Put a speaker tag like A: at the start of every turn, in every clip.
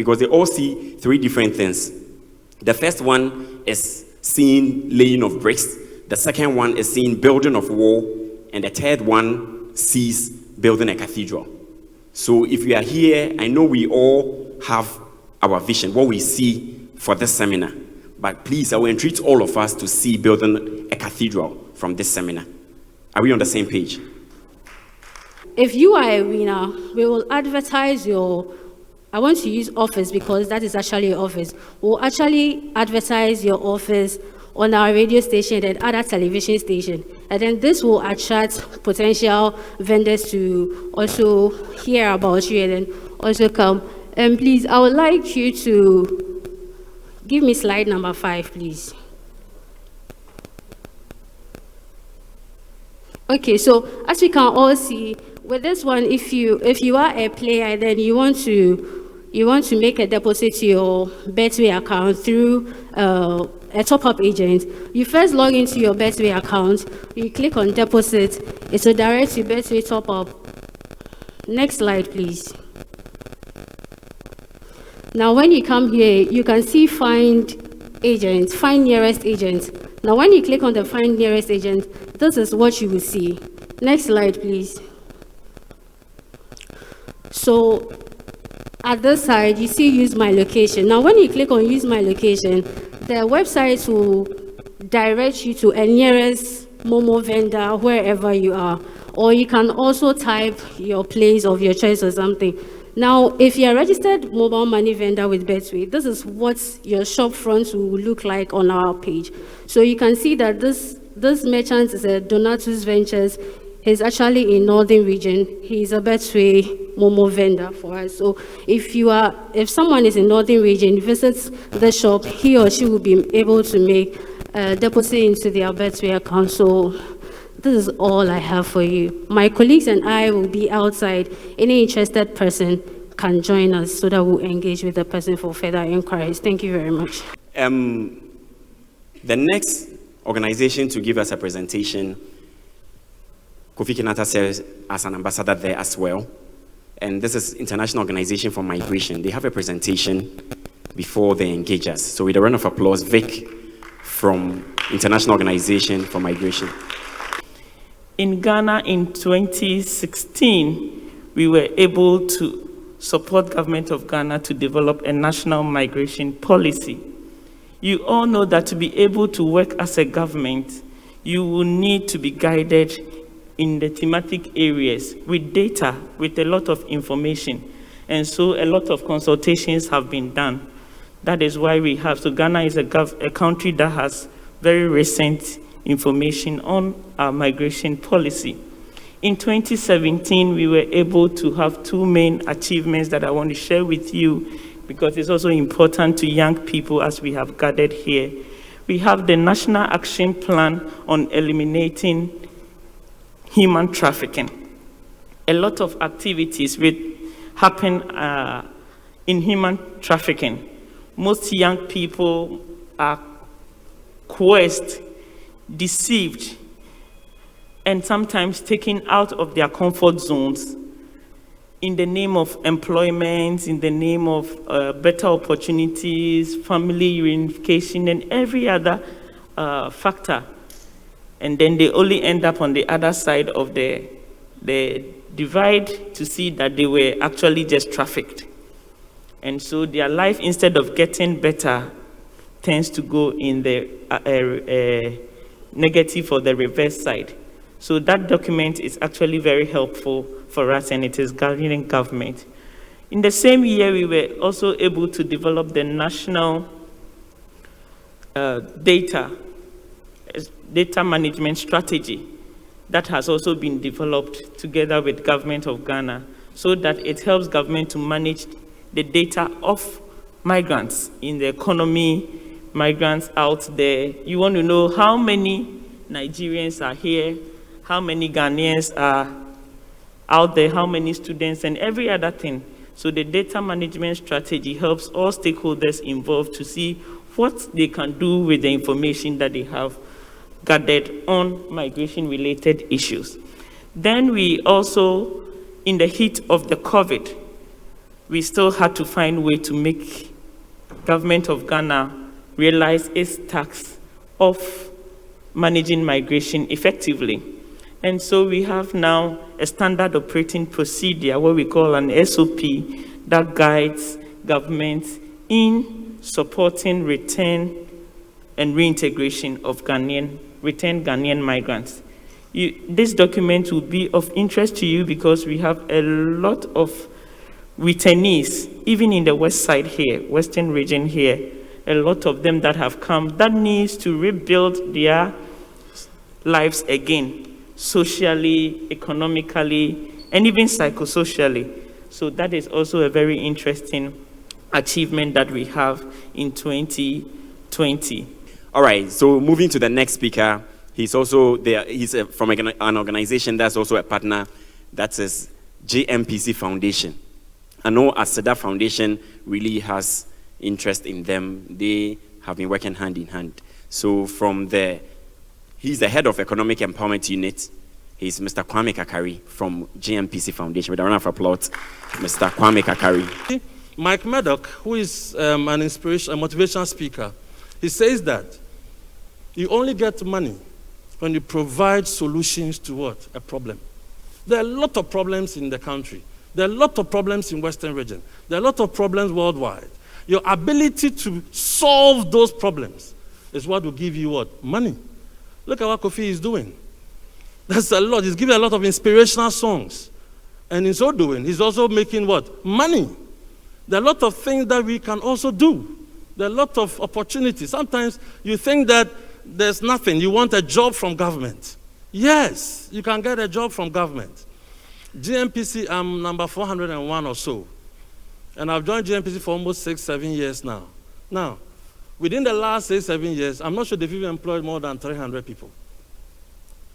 A: because they all see three different things. The first one is seeing laying of bricks. The second one is seeing building of wall. And the third one sees building a cathedral. So if we are here, I know we all have our vision, what we see for this seminar. But please, I will entreat all of us to see building a cathedral from this seminar. Are we on the same page?
B: If you are a winner, we will advertise your, I want to use office because that is actually your office. We'll actually advertise your office on our radio station and other television station. And then this will attract potential vendors to also hear about you and then also come. And please, I would like you to give me slide number 5, please. Okay, so as we can all see, with this one, if you are a player, then you want to make a deposit to your Betway account through a top-up agent. You first log into your Betway account, you click on deposit, it will direct you Betway top-up. Next slide, please. Now, when you come here, you can see find agent, find nearest agent. Now, when you click on the find nearest agent, this is what you will see. Next slide, please. So, at this side, you see use my location. Now, when you click on use my location, the website will direct you to a nearest Momo vendor wherever you are. Or you can also type your place of your choice or something. Now, if you're a registered mobile money vendor with Betway, this is what your shop front will look like on our page. So you can see that this merchant is a Donatus Ventures. He's actually in Northern Region. He's a Betway Momo vendor for us. So if someone is in Northern Region, visits the shop, he or she will be able to make a deposit into their Betway account. So this is all I have for you. My colleagues and I will be outside. Any interested person can join us so that we'll engage with the person for further inquiries. Thank you very much.
A: The next organization to give us a presentation, Kofi Kinaata serves as an ambassador there as well. And this is International Organization for Migration. They have a presentation before they engage us. So with a round of applause, Vic from International Organization for Migration.
C: In Ghana in 2016, we were able to support government of Ghana to develop a national migration policy. You all know that to be able to work as a government, you will need to be guided in the thematic areas with data, with a lot of information. And so a lot of consultations have been done. That is why we have, so Ghana is a country that has very recent information on our migration policy. In 2017, we were able to have 2 main achievements that I want to share with you because it's also important to young people as we have gathered here. We have the National Action Plan on eliminating human trafficking. A lot of activities happen in human trafficking. Most young people are coerced, deceived, and sometimes taken out of their comfort zones in the name of employment, in the name of better opportunities, family reunification, and every other factor. And then they only end up on the other side of the divide to see that they were actually just trafficked. And so their life, instead of getting better, tends to go in the negative or the reverse side. So that document is actually very helpful for us, and it is Ghanaian government. In the same year, we were also able to develop the national data management strategy that has also been developed together with government of Ghana so that it helps government to manage the data of migrants in the economy, migrants out there. You want to know how many Nigerians are here, how many Ghanaians are out there, how many students, and every other thing. So the data management strategy helps all stakeholders involved to see what they can do with the information that they have gathered on migration-related issues. Then we also, in the heat of the COVID, we still had to find a way to make government of Ghana realize its task of managing migration effectively. And so we have now a standard operating procedure, what we call an SOP, that guides governments in supporting return and reintegration of returned Ghanaian migrants. This document will be of interest to you because we have a lot of returnees, even in the west side here, western region here, a lot of them that have come that needs to rebuild their lives again, socially, economically, and even psychosocially. So that is also a very interesting achievement that we have in 2020.
A: All right, so moving to the next speaker, he's also there. He's from an organization that's also a partner, that is JMPC Foundation. I know ASEDA Foundation really has interest in them. They have been working hand in hand. So he's the head of Economic Empowerment Unit. He's Mr. Kwame Kakari from JMPC Foundation. With a round of applause, Mr. Kwame Kakari.
D: Mike Murdoch, who is an inspiration, a motivational speaker, he says that you only get money when you provide solutions to what? A problem. There are a lot of problems in the country. There are a lot of problems in Western region. There are a lot of problems worldwide. Your ability to solve those problems is what will give you what? Money. Look at what Kofi is doing. That's a lot. He's giving a lot of inspirational songs. And in so doing, he's also making what? Money. There are a lot of things that we can also do. There are a lot of opportunities. Sometimes you think that there's nothing. You want a job from government. Yes, you can get a job from government. GMPC, I'm number 401 or so. And I've joined GMPC for almost 6-7 years now. Now, within the last 6-7 years, I'm not sure they've even employed more than 300 people.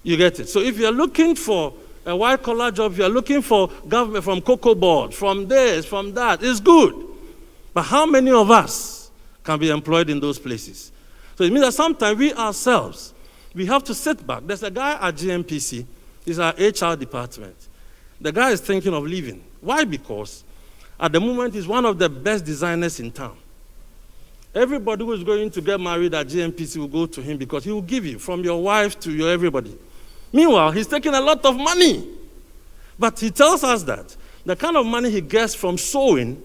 D: You get it? So if you're looking for a white-collar job, if you're looking for government from Cocoa Board, from this, from that, it's good. But how many of us can be employed in those places? So it means that sometimes we ourselves, we have to sit back. There's a guy at GMPC, he's our HR department. The guy is thinking of leaving. Why? Because at the moment he's one of the best designers in town. Everybody who is going to get married at GMPC will go to him because he will give you, from your wife to your everybody. Meanwhile, he's taking a lot of money. But he tells us that the kind of money he gets from sewing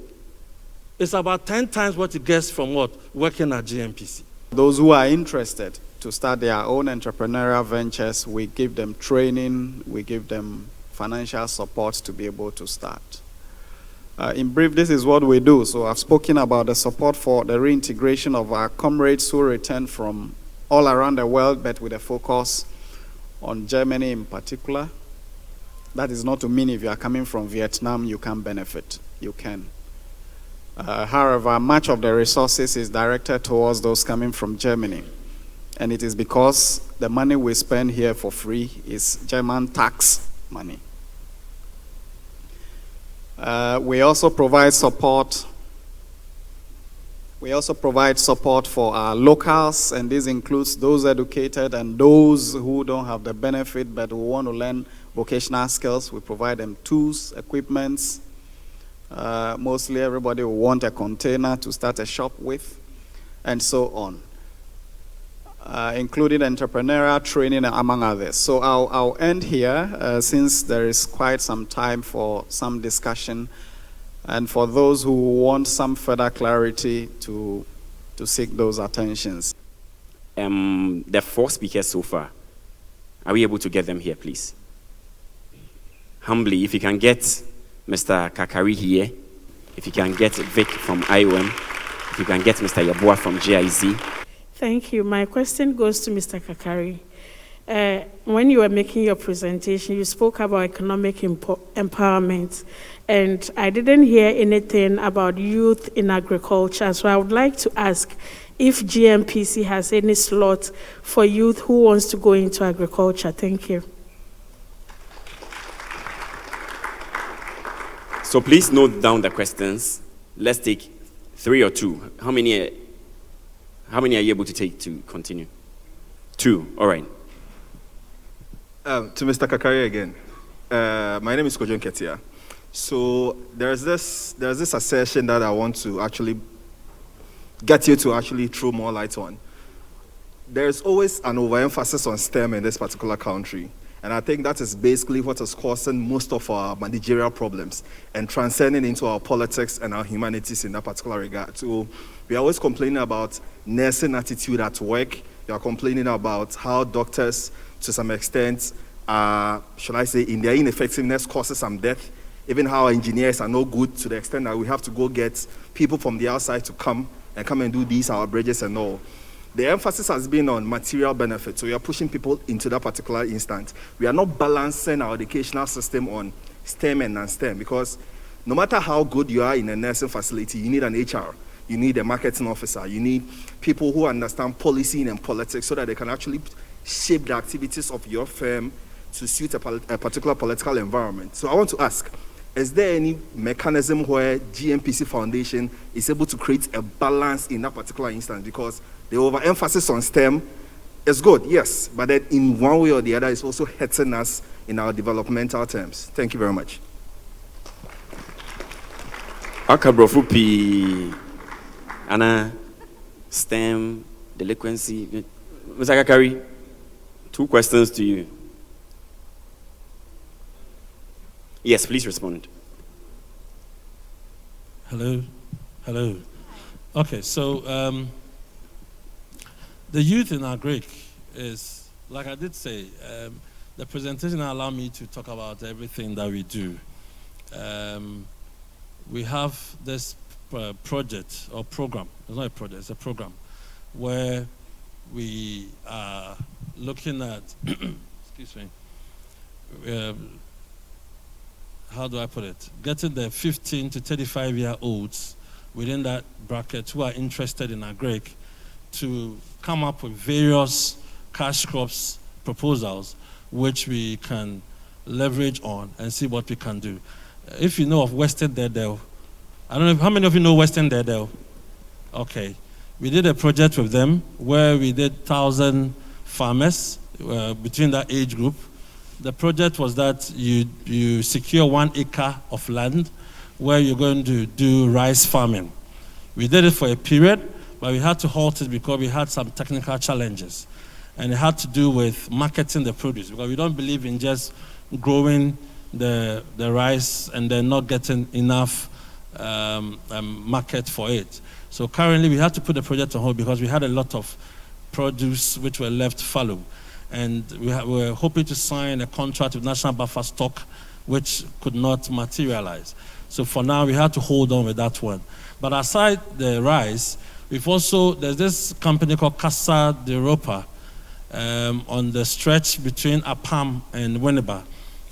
D: is about 10 times what he gets from what? Working at GMPC.
E: Those who are interested to start their own entrepreneurial ventures, we give them training, we give them financial support to be able to start. In brief, this is what we do. So I've spoken about the support for the reintegration of our comrades who return from all around the world, but with a focus on Germany in particular. That is not to mean if you are coming from Vietnam, you can benefit. You can. However, much of the resources is directed towards those coming from Germany. And it is because the money we spend here for free is German tax money. We also provide support. We also provide support for our locals, and this includes those educated and those who don't have the benefit but who want to learn vocational skills. We provide them tools, equipments. Mostly everybody will want a container to start a shop with, and so on, including entrepreneurial training, among others. So I'll end here since there is quite some time for some discussion, and for those who want some further clarity to seek those attentions.
A: The 4 speakers so far, are we able to get them here, please? Humbly, if you can get Mr. Kakari here, if you can get Vic from IOM, if you can get Mr. Yabua from GIZ.
F: Thank you. My question goes to Mr. Kakari. When you were making your presentation, you spoke about economic empowerment, and I didn't hear anything about youth in agriculture. So I would like to ask if GMPC has any slot for youth who wants to go into agriculture. Thank you.
A: So please note down the questions. Let's take 3 or 2. How many are you able to take to continue? 2, all right.
G: To Mr. Kakari again. My name is Kojon Ketia. So there's this assertion that I want to actually get you to actually throw more light on. There's always an overemphasis on STEM in this particular country. And I think that is basically what is causing most of our managerial problems and transcending into our politics and our humanities in that particular regard. So we are always complaining about nursing attitude at work. We are complaining about how doctors, to some extent, should I say, in their ineffectiveness causes some death. Even how engineers are no good to the extent that we have to go get people from the outside to come and do these, our bridges and all. The emphasis has been on material benefit, so we are pushing people into that particular instance. We are not balancing our educational system on STEM and non-STEM, because no matter how good you are in a nursing facility, you need an HR, you need a marketing officer, you need people who understand policy and politics so that they can actually shape the activities of your firm to suit a particular political environment. So I want to ask, is there any mechanism where GMPC Foundation is able to create a balance in that particular instance? Because the overemphasis on STEM is good, yes, but then in one way or the other, it's also hurting us in our developmental terms. Thank you very much.
A: Akabrofo P. Anna, STEM, delinquency. Mr. Kakari, 2 questions to you. Yes, please respond.
D: Hello. Okay, so the youth in our Greek is, like I did say, the presentation allowed me to talk about everything that we do. We have this project or program. It's not a project, it's a program where we are looking at, excuse me, how do I put it? Getting the 15 to 35-year-olds within that bracket who are interested in agric to come up with various cash crops proposals which we can leverage on and see what we can do. If you know of Western Dedel, I don't know, how many of you know Western Dedel? Okay. We did a project with them where we did 1,000 farmers between that age group. The project was that you secure 1 acre of land where you're going to do rice farming. We did it for a period, but we had to halt it because we had some technical challenges. And it had to do with marketing the produce, because we don't believe in just growing the rice and then not getting enough market for it. So currently we had to put the project on hold because we had a lot of produce which were left fallow. And we were hoping to sign a contract with National Buffer Stock, which could not materialize. So for now, we had to hold on with that one. But aside the rice, there's this company called Casa de Ropa on the stretch between Apam and Winneba.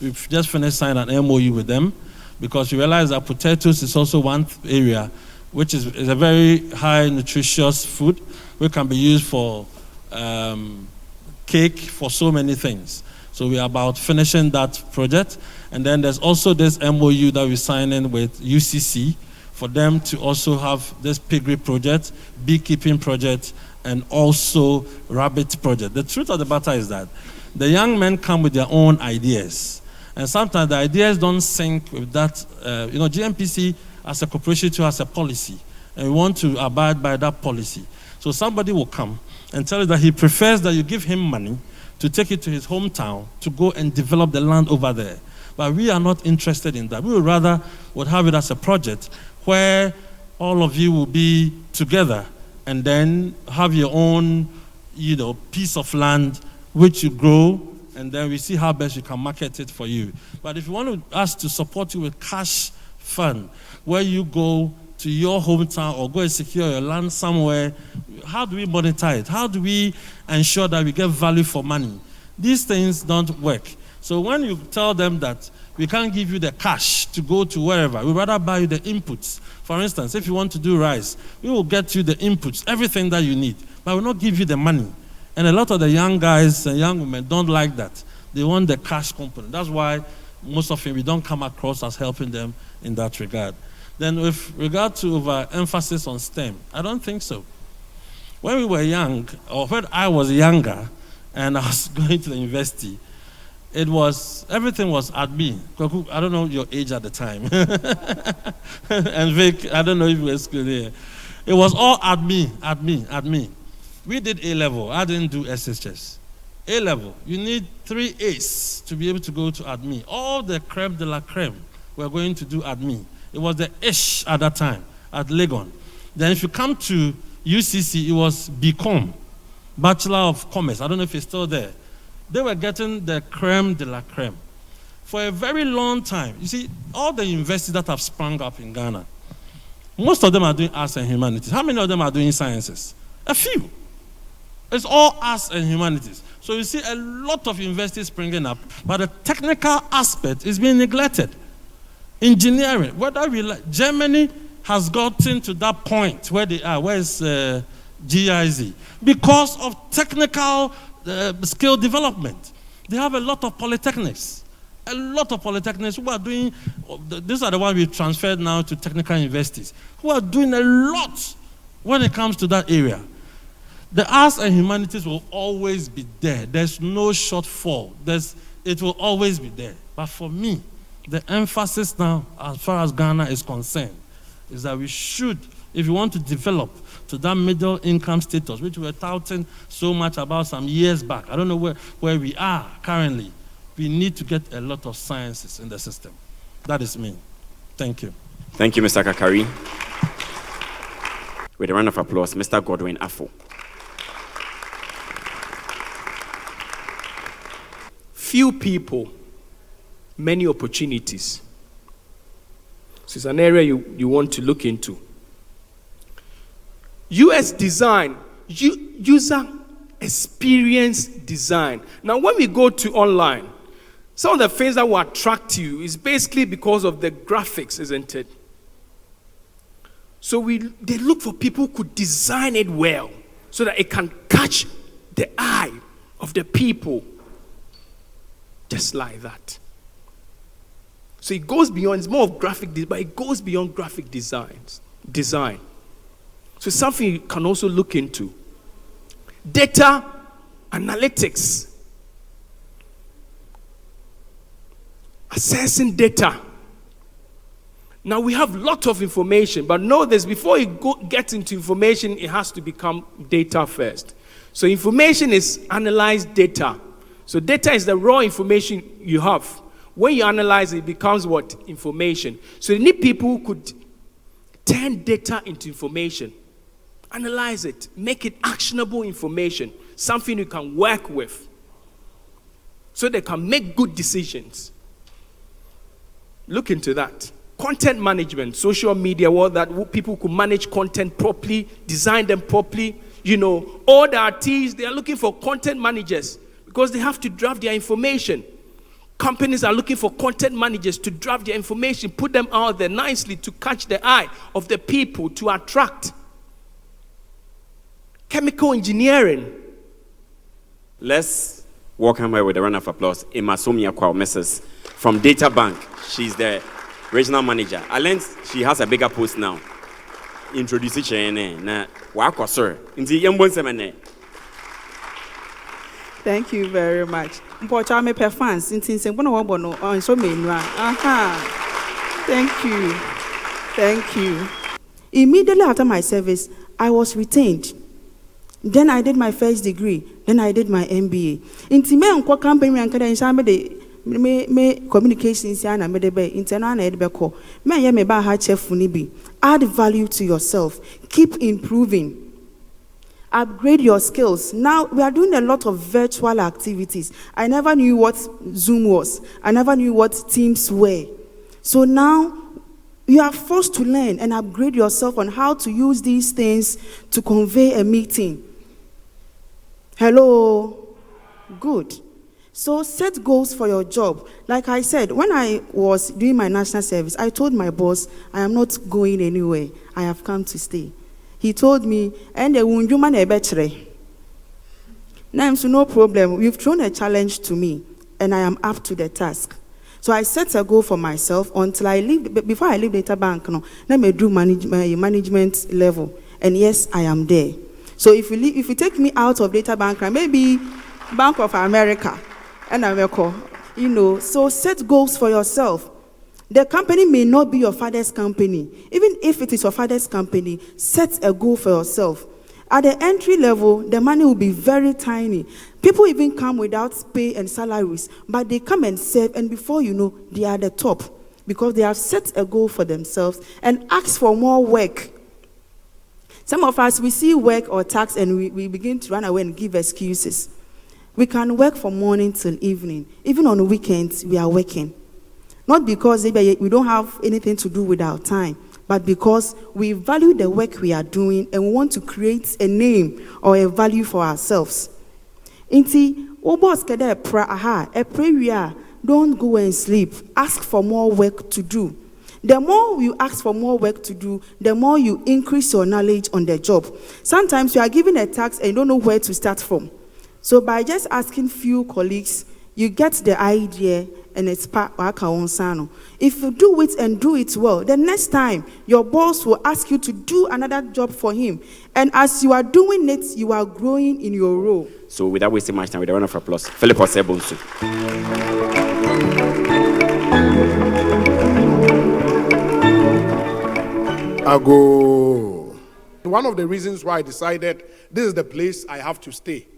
D: We've just finished signing an MOU with them because we realized that potatoes is also one area which is a very high nutritious food, which can be used for cake, for so many things. So we are about finishing that project. And then there's also this MOU that we're signing with UCC for them to also have this piggery project, beekeeping project, and also rabbit project. The truth of the matter is that the young men come with their own ideas. And sometimes the ideas don't sync with that. GMPC as a corporation too has a policy. And we want to abide by that policy. So somebody will come and tell you that he prefers that you give him money to take it to his hometown to go and develop the land over there. But we are not interested in that. We would rather have it as a project where all of you will be together and then have your own, piece of land which you grow, and then we see how best we can market it for you. But if you want us to support you with cash fund, where you go to your hometown or go and secure your land somewhere, how do we monetize it? How do we ensure that we get value for money? These things don't work. So when you tell them that we can't give you the cash to go to wherever, we'd rather buy you the inputs. For instance, if you want to do rice, we will get you the inputs, everything that you need, but we'll not give you the money. And a lot of the young guys and young women don't like that. They want the cash component. That's why most of them we don't come across as helping them in that regard. Then with regard to overemphasis on STEM, I don't think so. When we were young, or when I was younger and I was going to the university, everything was admin. Kwaku, I don't know your age at the time. And Vic, I don't know if you were still there. It was all admin. We did A-level. I didn't do SHS. A-level, you need 3 A's to be able to go to admin. All the creme de la creme were going to do admin. It was the ish at that time at Legon. Then if you come to UCC, it was BCom, Bachelor of Commerce. I don't know if it's still there. They were getting the creme de la creme. For a very long time, you see, all the universities that have sprung up in Ghana, most of them are doing arts and humanities. How many of them are doing sciences? A few. It's all arts and humanities. So you see a lot of universities springing up, but the technical aspect is being neglected. Engineering, whether we like, Germany has gotten to that point where they are. Where is GIZ? Because of technical skill development. They have a lot of polytechnics. A lot of polytechnics who are doing, these are the ones we transferred now to technical universities, who are doing a lot when it comes to that area. The arts and humanities will always be there. There's no shortfall. It will always be there. But for me, the emphasis now, as far as Ghana is concerned, is that we should, if you want to develop to that middle income status, which we were touting so much about some years back, I don't know where we are currently, we need to get a lot of sciences in the system. That is me. Thank you.
A: Thank you, Mr. Kakari. With a round of applause, Mr. Godwin Afo.
H: Few people, many opportunities. So it's an area you want to look into. US design, user experience design. Now, when we go to online, some of the things that will attract you is basically because of the graphics, isn't it? So they look for people who could design it well so that it can catch the eye of the people. Just like that. So it goes beyond, it's more of graphic design, but it goes beyond graphic design. So it's something you can also look into. Data analytics. Assessing data. Now we have a lot of information, but know this, before you get into information, it has to become data first. So information is analyzed data. So data is the raw information you have. When you analyze it, it becomes what? Information. So you need people who could turn data into information. Analyze it. Make it actionable information. Something you can work with. So they can make good decisions. Look into that. Content management, social media, that people could manage content properly, design them properly. You know, all the artists, they are looking for content managers because they have to draft their information. Companies are looking for content managers to draft their information, put them out there nicely to catch the eye of the people, to attract. Chemical engineering.
A: Let's welcome her with a round of applause. Emma Somia Kwao, Mrs. from Data Bank. She's the regional manager. I learned she has a bigger post now. Introduce each other. Sir.
I: Thank you very much. Fans. Thank you. Immediately after my service, I was retained. Then I did my first degree. Then I did my MBA. Me communications and internal add value to yourself. Keep improving. Upgrade your skills. Now we are doing a lot of virtual activities. I never knew what Zoom was. I never knew what Teams were. So now you are forced to learn and upgrade yourself on how to use these things to convey a meeting. Hello. Good. So set goals for your job. Like I said, when I was doing my national service, I told my boss, I am not going anywhere. I have come to stay. He told me, and now, so no problem. You've thrown a challenge to me, and I am up to the task. So I set a goal for myself until I leave. Before I leave Data Bank, let me do management level. And yes, I am there. So if you take me out of Data Bank, maybe Bank of America, and I will call So set goals for yourself. The company may not be your father's company. Even if it is your father's company, set a goal for yourself. At the entry level, the money will be very tiny. People even come without pay and salaries, but they come and serve, and before you know, they are at the top because they have set a goal for themselves and ask for more work. Some of us, we see work or tax and we begin to run away and give excuses. We can work from morning till evening. Even on the weekends, we are working. Not because we don't have anything to do with our time, but because we value the work we are doing and we want to create a name or a value for ourselves. Inti, don't go and sleep. Ask for more work to do. The more you ask for more work to do, the more you increase your knowledge on the job. Sometimes you are given a task and you don't know where to start from. So by just asking few colleagues, you get the idea and it's part of our. If you do it and do it well, the next time your boss will ask you to do another job for him. And as you are doing it, you are growing in your role.
A: So without wasting much time, with a round of applause, Philip Osebonsu.
J: Ago. One of the reasons why I decided this is the place I have to stay.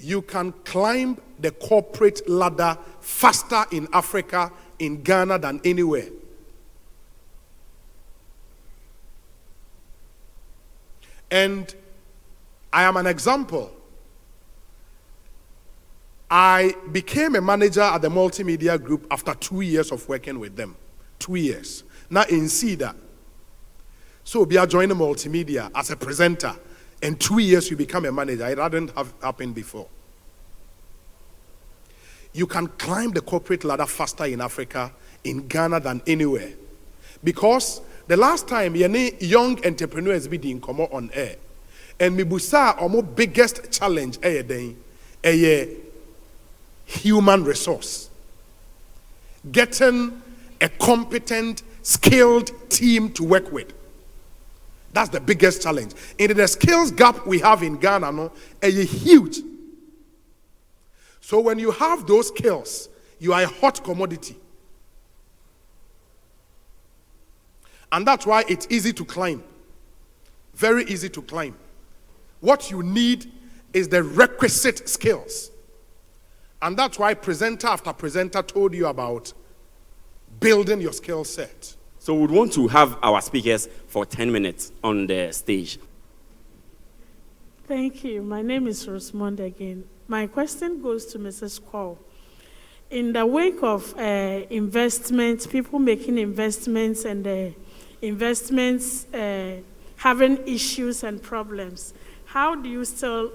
J: You can climb the corporate ladder faster in Africa, in Ghana, than anywhere. And I am an example. I became a manager at the multimedia group after 2 years of working with them. 2 years. Now in Cedar. So be joining multimedia as a presenter. In 2 years you become a manager. It hadn't have happened before. You can climb the corporate ladder faster in Africa, in Ghana, than anywhere. Because the last time young entrepreneurs be in come on air, and mibusa our biggest challenge a human resource. Getting a competent, skilled team to work with. That's the biggest challenge. And the skills gap we have in Ghana is huge. So when you have those skills, you are a hot commodity. And that's why it's easy to climb. Very easy to climb. What you need is the requisite skills. And that's why presenter after presenter told you about building your skill set.
A: So we want to have our speakers for 10 minutes on the stage.
F: Thank you. My name is Rosamond again. My question goes to Mrs. Kwao. In the wake of investments, people making investments and investments having issues and problems, how do you still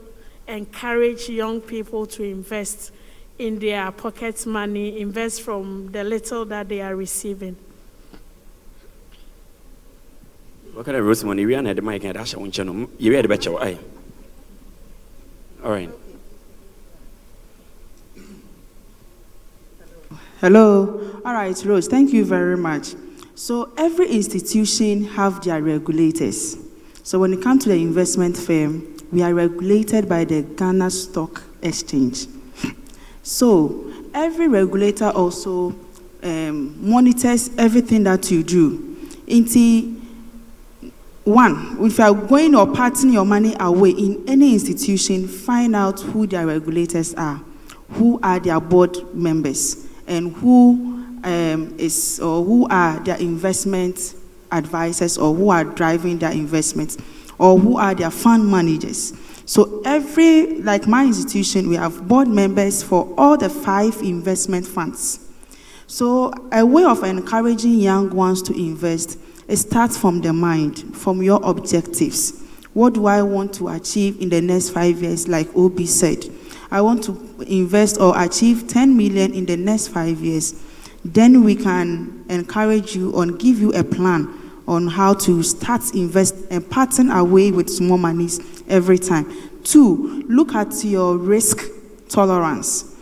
F: encourage young people to invest in their pocket money, invest from the little that they are receiving?
A: What kind of Rosamond? You had the mic and Asha Winchano. You had the better. All right.
I: Hello. All right, Rose, thank you very much. So every institution have their regulators. So when it comes to the investment firm, we are regulated by the Ghana Stock Exchange. So every regulator also monitors everything that you do. One, if you are going or parting your money away in any institution, find out who their regulators are, who are their board members, and who who are their investment advisors, or who are driving their investments, or who are their fund managers. So like my institution, we have board members for all the 5 investment funds. So a way of encouraging young ones to invest, it starts from the mind, from your objectives. What do I want to achieve in the next 5 years? Like Obi said, I want to invest or achieve 10 million in the next 5 years. Then we can encourage you and give you a plan on how to start invest and pattern away with small monies every time. 2, look at your risk tolerance.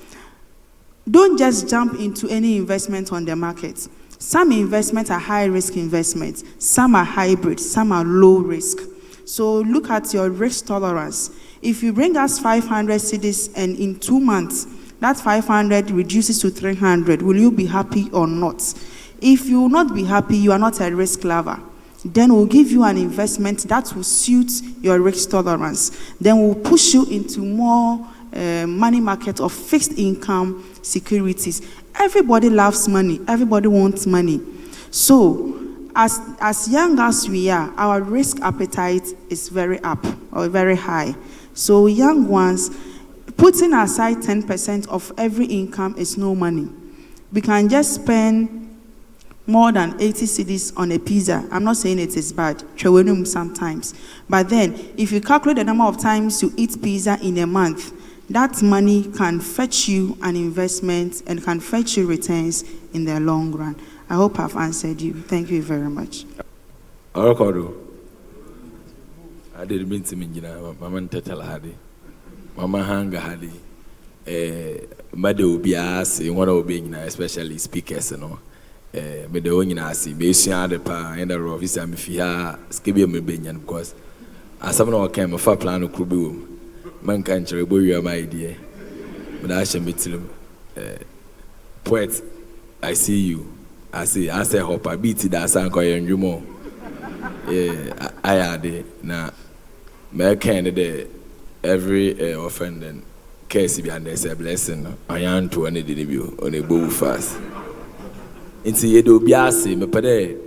I: Don't just jump into any investment on the market. Some investments are high-risk investments. Some are hybrid. Some are low-risk. So look at your risk tolerance. If you bring us 500 cedis and in 2 months, that 500 reduces to 300, will you be happy or not? If you will not be happy, you are not a risk lover. Then we'll give you an investment that will suit your risk tolerance. Then we'll push you into more money market of fixed income securities. Everybody loves money. Everybody wants money. So, as young as we are, our risk appetite is very up or very high. So, young ones, putting aside 10% of every income is no money. We can just spend more than 80 cedis on a pizza. I'm not saying it is bad, sometimes. But then, if you calculate the number of times you eat pizza in a month, that money can fetch you an investment and can fetch you returns in the long run. I hope I've answered you. Thank you very much.
K: I didn't mean to mean, Mama Takoradi, Mama Hanga Hadi, Mother will be asked, one of being especially speakers, but the only nasi, Basia the pa, and the office, I'm here, Skibby Mubinian, because as someone came a far plan of Kubu, man can't cherry my idea. But I shall meet him. Poet, I see you. I say, hope I beat it as I'm going to more. I had it now. My candidate every offending case behind there's a blessing. I am to any debut on a bow fast. Into Yedo Biasi, me pede.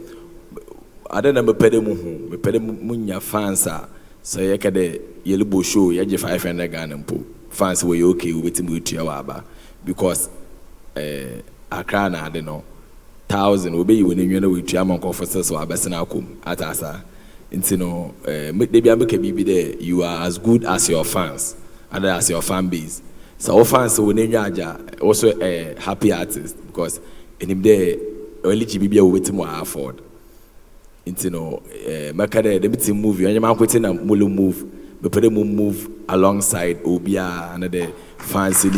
K: I don't know me pede muhu, me pede munya fansa. So you can the yellow show, you have 500 Ghanaian po. Fancy way okay with him with your waba because Accra na I don't know 1,000 will be when you know with your monk officers or Abesanakum at Asa. Into no, maybe be there. You are as good as your fans, and as your fan base. So our fans will name also a happy artist because in him there only GBB will wait more afford. Into no, Makade the meeting move. You are quitting a mulu move. We put them move alongside Obia and the fans in